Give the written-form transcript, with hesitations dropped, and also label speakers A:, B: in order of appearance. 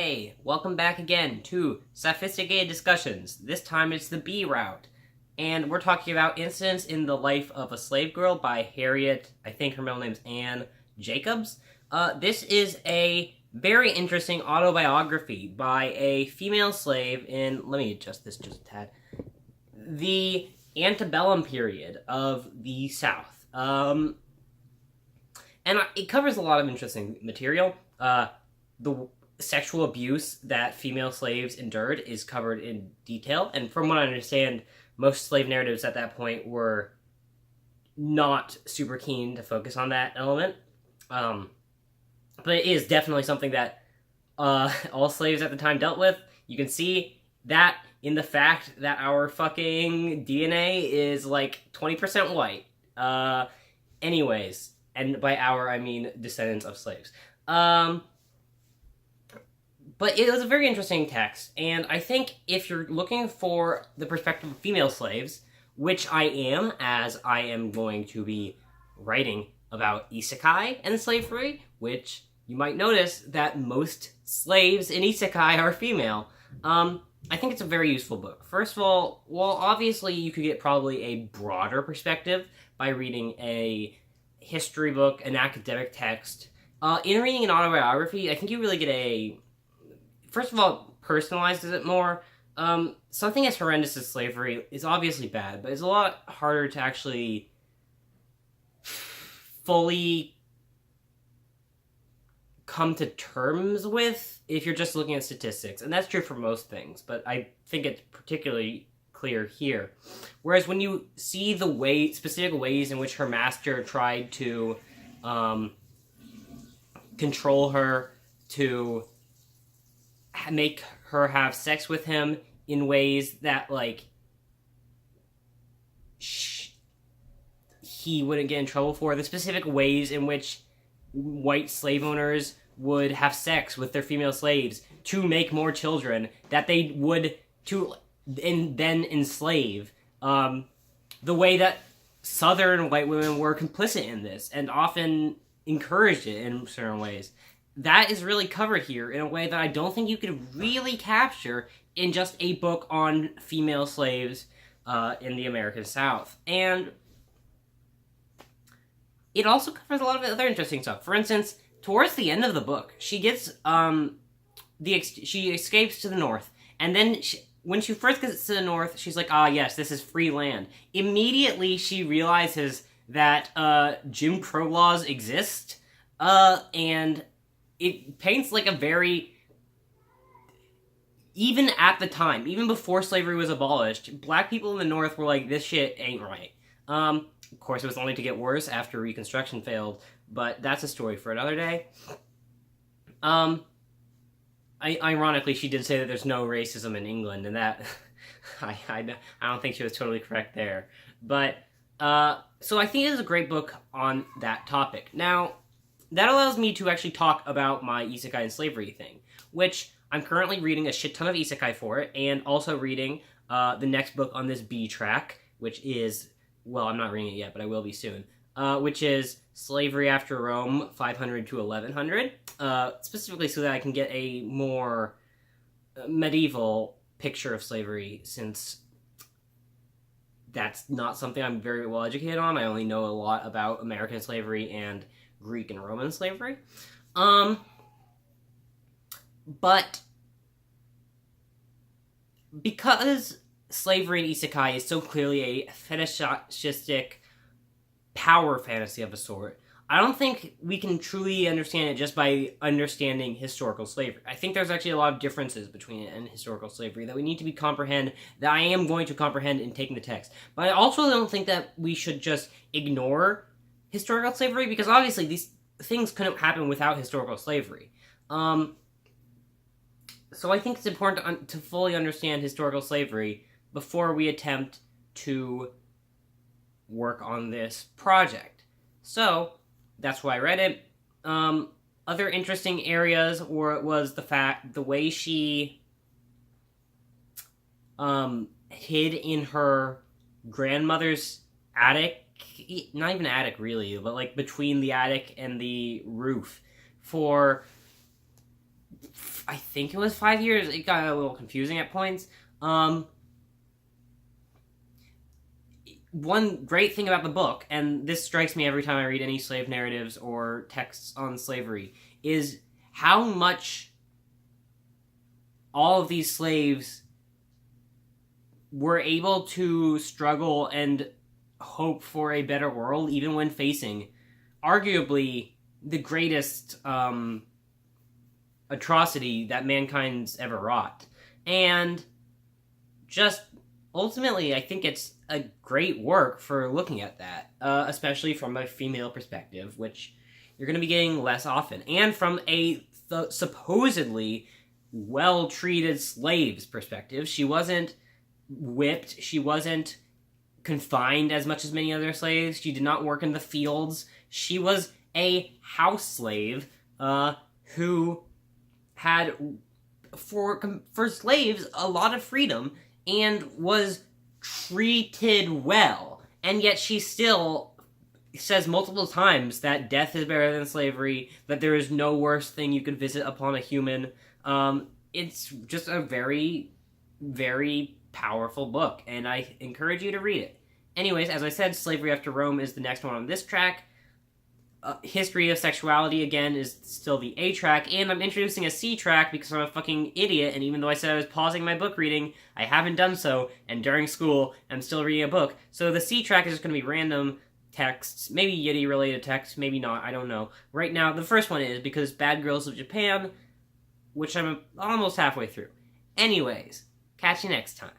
A: Hey, welcome back again to Sapphisticated Discussions. This time it's the B route. And we're talking about Incidents in the Life of a Slave Girl by Harriet, I think her middle name's Anne Jacobs. This is a very interesting autobiography by a female slave in, let me adjust this just a tad, the antebellum period of the South. And it covers a lot of interesting material. The sexual abuse that female slaves endured is covered in detail, and from what I understand, most slave narratives at that point were not super keen to focus on that element. But it is definitely something that all slaves at the time dealt with. You can see that in the fact that our fucking DNA is like 20% white. Anyways, and by our, I mean descendants of slaves. But it was a very interesting text, and I think if you're looking for the perspective of female slaves, which I am, as I am going to be writing about isekai and slavery, which you might notice that most slaves in isekai are female, I think it's a very useful book. First of all, well, obviously you could get probably a broader perspective by reading a history book, an academic text. In reading an autobiography, I think you really get first of all, personalizes it more. Something as horrendous as slavery is obviously bad, but it's a lot harder to actually fully come to terms with if you're just looking at statistics. And that's true for most things, but I think it's particularly clear here. Whereas when you see the specific ways in which her master tried to control her, to make her have sex with him in ways that, like, he wouldn't get in trouble for. The specific ways in which white slave owners would have sex with their female slaves to make more children that they would then enslave. The way that Southern white women were complicit in this and often encouraged it in certain ways. That is really covered here in a way that I don't think you could really capture in just a book on female slaves in the American South. And it also covers a lot of other interesting stuff. For instance, towards the end of the book, she gets she escapes to the north, and then when she first gets to the north, she's like, yes, this is free land. Immediately, she realizes that Jim Crow laws exist, and it paints like a very, even at the time, even before slavery was abolished, black people in the North were like, this shit ain't right. Of course, it was only to get worse after Reconstruction failed, but that's a story for another day. Ironically, she did say that there's no racism in England, and that, I don't think she was totally correct there. But, so I think it is a great book on that topic. Now, that allows me to actually talk about my isekai and slavery thing, which I'm currently reading a shit ton of isekai for it, and also reading the next book on this B track, which is, well, I'm not reading it yet, but I will be soon, which is Slavery After Rome, 500 to 1100, specifically so that I can get a more medieval picture of slavery, since that's not something I'm very well educated on. I only know a lot about American slavery and Greek and Roman slavery. But because slavery in isekai is so clearly a fetishistic power fantasy of a sort, I don't think we can truly understand it just by understanding historical slavery. I think there's actually a lot of differences between it and historical slavery that we need to comprehend, that I am going to comprehend in taking the text. But I also don't think that we should just ignore historical slavery, because obviously these things couldn't happen without historical slavery. So I think it's important to fully understand historical slavery before we attempt to work on this project. So that's why I read it. Other interesting areas was the way she hid in her grandmother's attic, not even attic really, but like between the attic and the roof for I think it was 5 years. It got a little confusing at points. One great thing about the book, and this strikes me every time I read any slave narratives or texts on slavery, is how much all of these slaves were able to struggle and hope for a better world, even when facing arguably the greatest atrocity that mankind's ever wrought. And just ultimately, I think it's a great work for looking at that, especially from a female perspective, which you're going to be getting less often, and from a supposedly well-treated slave's perspective. She wasn't whipped, she wasn't confined as much as many other slaves, she did not work in the fields, she was a house slave, who had, for slaves, a lot of freedom, and was treated well. And yet she still says multiple times that death is better than slavery, that there is no worse thing you could visit upon a human. It's just a very, very powerful book, and I encourage you to read it. Anyways, as I said, Slavery After Rome is the next one on this track. History of Sexuality, again, is still the A track, and I'm introducing a C track because I'm a fucking idiot, and even though I said I was pausing my book reading, I haven't done so, and during school, I'm still reading a book. So the C track is just going to be random texts, maybe Yiddy-related texts, maybe not, I don't know. Right now, the first one is because Bad Girls of Japan, which I'm almost halfway through. Anyways, catch you next time.